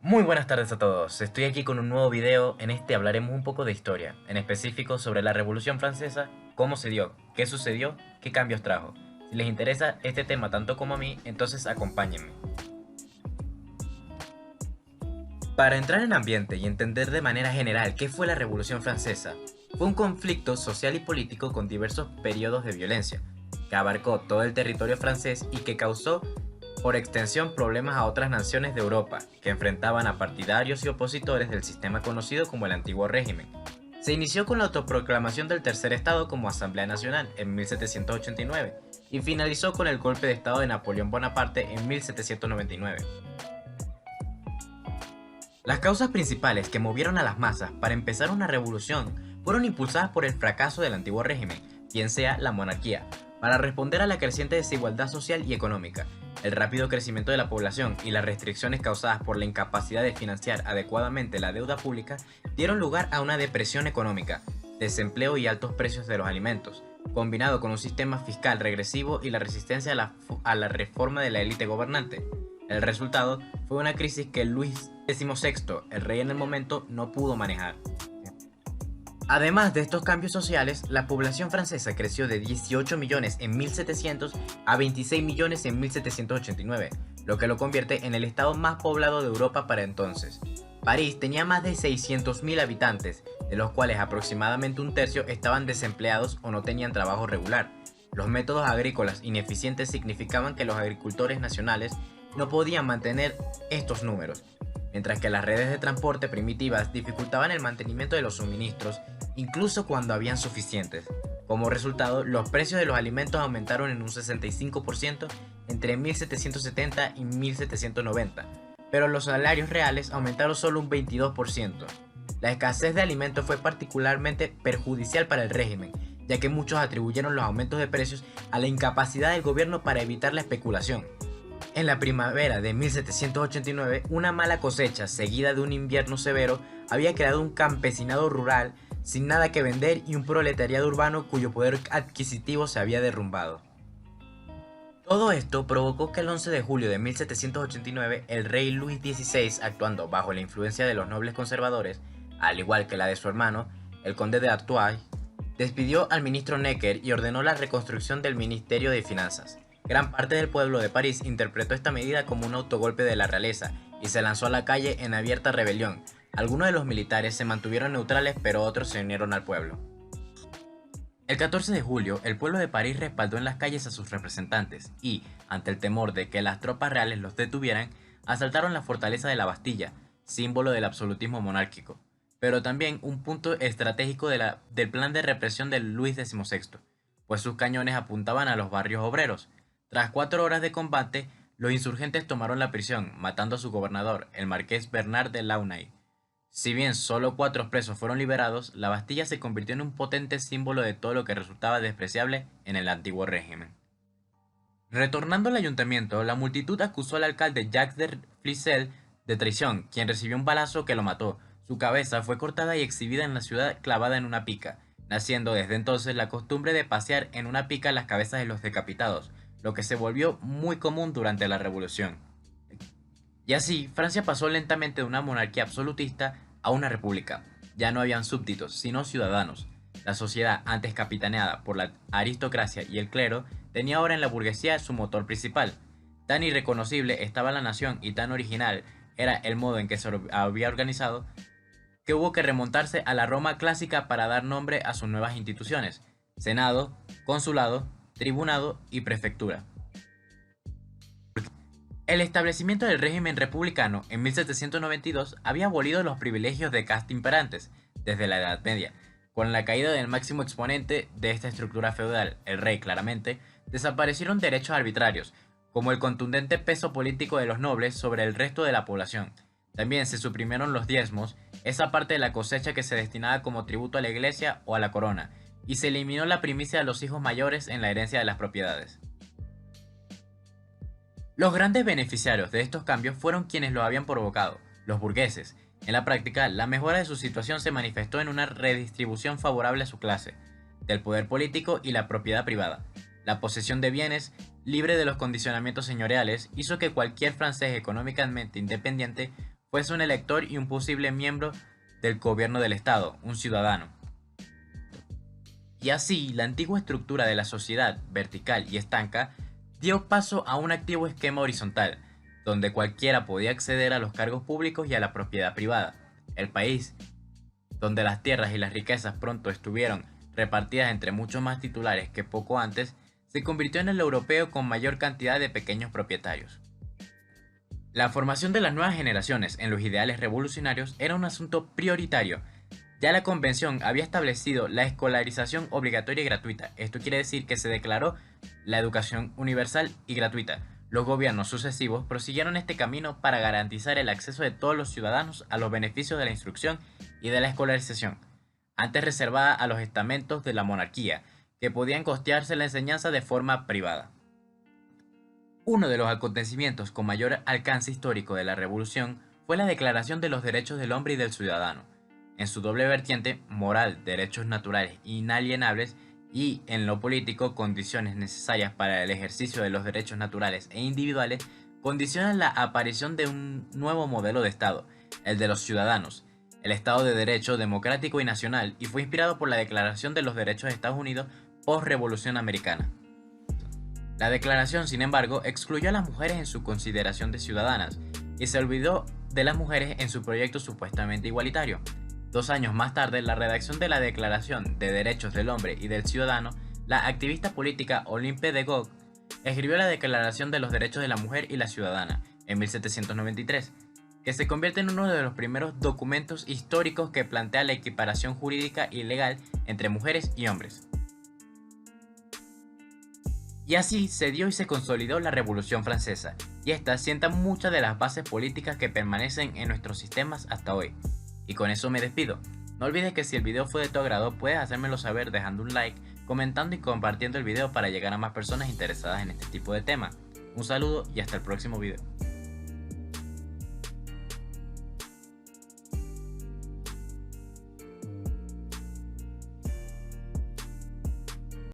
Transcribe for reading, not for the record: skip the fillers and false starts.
Muy buenas tardes a todos, estoy aquí con un nuevo video. En este hablaremos un poco de historia, en específico sobre la Revolución Francesa, cómo se dio, qué sucedió, qué cambios trajo. Si les interesa este tema tanto como a mí, entonces acompáñenme. Para entrar en ambiente y entender de manera general qué fue la Revolución Francesa, fue un conflicto social y político con diversos periodos de violencia, que abarcó todo el territorio francés y que causó por extensión problemas a otras naciones de Europa, que enfrentaban a partidarios y opositores del sistema conocido como el Antiguo Régimen. Se inició con la autoproclamación del Tercer Estado como Asamblea Nacional en 1789 y finalizó con el golpe de Estado de Napoleón Bonaparte en 1799. Las causas principales que movieron a las masas para empezar una revolución fueron impulsadas por el fracaso del antiguo régimen, bien sea la monarquía, para responder a la creciente desigualdad social y económica, el rápido crecimiento de la población y las restricciones causadas por la incapacidad de financiar adecuadamente la deuda pública dieron lugar a una depresión económica, desempleo y altos precios de los alimentos, combinado con un sistema fiscal regresivo y la resistencia a la reforma de la élite gobernante. El resultado fue una crisis que Luis XVI, el rey en el momento, no pudo manejar. Además de estos cambios sociales, la población francesa creció de 18 millones en 1700 a 26 millones en 1789, lo que lo convierte en el estado más poblado de Europa para entonces. París tenía más de 600.000 habitantes, de los cuales aproximadamente un tercio estaban desempleados o no tenían trabajo regular. Los métodos agrícolas ineficientes significaban que los agricultores nacionales no podían mantener estos números, mientras que las redes de transporte primitivas dificultaban el mantenimiento de los suministros, incluso cuando habían suficientes. Como resultado, los precios de los alimentos aumentaron en un 65% entre 1770 y 1790, pero los salarios reales aumentaron solo un 22%. La escasez de alimentos fue particularmente perjudicial para el régimen, ya que muchos atribuyeron los aumentos de precios a la incapacidad del gobierno para evitar la especulación. En la primavera de 1789, una mala cosecha seguida de un invierno severo había creado un campesinado rural sin nada que vender y un proletariado urbano cuyo poder adquisitivo se había derrumbado. Todo esto provocó que el 11 de julio de 1789 el rey Luis XVI, actuando bajo la influencia de los nobles conservadores, al igual que la de su hermano, el conde de Artois, despidió al ministro Necker y ordenó la reconstrucción del Ministerio de Finanzas. Gran parte del pueblo de París interpretó esta medida como un autogolpe de la realeza y se lanzó a la calle en abierta rebelión. Algunos de los militares se mantuvieron neutrales, pero otros se unieron al pueblo. El 14 de julio, el pueblo de París respaldó en las calles a sus representantes y, ante el temor de que las tropas reales los detuvieran, asaltaron la fortaleza de la Bastilla, símbolo del absolutismo monárquico, pero también un punto estratégico del plan de represión de Luis XVI, pues sus cañones apuntaban a los barrios obreros. Tras 4 horas de combate, los insurgentes tomaron la prisión, matando a su gobernador, el marqués Bernard de Launay. Si bien solo 4 presos fueron liberados, la Bastilla se convirtió en un potente símbolo de todo lo que resultaba despreciable en el antiguo régimen. Retornando al ayuntamiento, la multitud acusó al alcalde Jacques de Flissel de traición, quien recibió un balazo que lo mató. Su cabeza fue cortada y exhibida en la ciudad clavada en una pica, naciendo desde entonces la costumbre de pasear en una pica las cabezas de los decapitados, lo que se volvió muy común durante la Revolución. Y así, Francia pasó lentamente de una monarquía absolutista a una república. Ya no habían súbditos, sino ciudadanos. La sociedad, antes capitaneada por la aristocracia y el clero, tenía ahora en la burguesía su motor principal. Tan irreconocible estaba la nación y tan original era el modo en que se había organizado, que hubo que remontarse a la Roma clásica para dar nombre a sus nuevas instituciones: Senado, Consulado, Tribunado y Prefectura. El establecimiento del régimen republicano en 1792 había abolido los privilegios de casta imperantes desde la Edad Media. Con la caída del máximo exponente de esta estructura feudal, el rey claramente, desaparecieron derechos arbitrarios, como el contundente peso político de los nobles sobre el resto de la población. También se suprimieron los diezmos, esa parte de la cosecha que se destinaba como tributo a la iglesia o a la corona, y se eliminó la primicia de los hijos mayores en la herencia de las propiedades. Los grandes beneficiarios de estos cambios fueron quienes lo habían provocado, los burgueses. En la práctica, la mejora de su situación se manifestó en una redistribución favorable a su clase, del poder político y la propiedad privada. La posesión de bienes, libre de los condicionamientos señoriales, hizo que cualquier francés económicamente independiente fuese un elector y un posible miembro del gobierno del Estado, un ciudadano. Y así, la antigua estructura de la sociedad, vertical y estanca, dio paso a un activo esquema horizontal, donde cualquiera podía acceder a los cargos públicos y a la propiedad privada. El país, donde las tierras y las riquezas pronto estuvieron repartidas entre muchos más titulares que poco antes, se convirtió en el europeo con mayor cantidad de pequeños propietarios. La formación de las nuevas generaciones en los ideales revolucionarios era un asunto prioritario. Ya la convención había establecido la escolarización obligatoria y gratuita. Esto quiere decir que se declaró la educación universal y gratuita. Los gobiernos sucesivos prosiguieron este camino para garantizar el acceso de todos los ciudadanos a los beneficios de la instrucción y de la escolarización, antes reservada a los estamentos de la monarquía, que podían costearse la enseñanza de forma privada. Uno de los acontecimientos con mayor alcance histórico de la Revolución fue la Declaración de los Derechos del Hombre y del Ciudadano. En su doble vertiente, moral, derechos naturales inalienables, y en lo político, condiciones necesarias para el ejercicio de los derechos naturales e individuales, condicionan la aparición de un nuevo modelo de Estado, el de los ciudadanos, el Estado de Derecho democrático y nacional, y fue inspirado por la Declaración de los Derechos de Estados Unidos post-Revolución Americana. La declaración, sin embargo, excluyó a las mujeres en su consideración de ciudadanas y se olvidó de las mujeres en su proyecto supuestamente igualitario. 2 años más tarde, la redacción de la Declaración de Derechos del Hombre y del Ciudadano, la activista política Olympe de Gaulle escribió la Declaración de los Derechos de la Mujer y la Ciudadana en 1793, que se convierte en uno de los primeros documentos históricos que plantea la equiparación jurídica y legal entre mujeres y hombres. Y así se dio y se consolidó la Revolución Francesa, y esta sienta muchas de las bases políticas que permanecen en nuestros sistemas hasta hoy. Y con eso me despido. No olvides que si el video fue de tu agrado, puedes hacérmelo saber dejando un like, comentando y compartiendo el video para llegar a más personas interesadas en este tipo de temas. Un saludo y hasta el próximo video.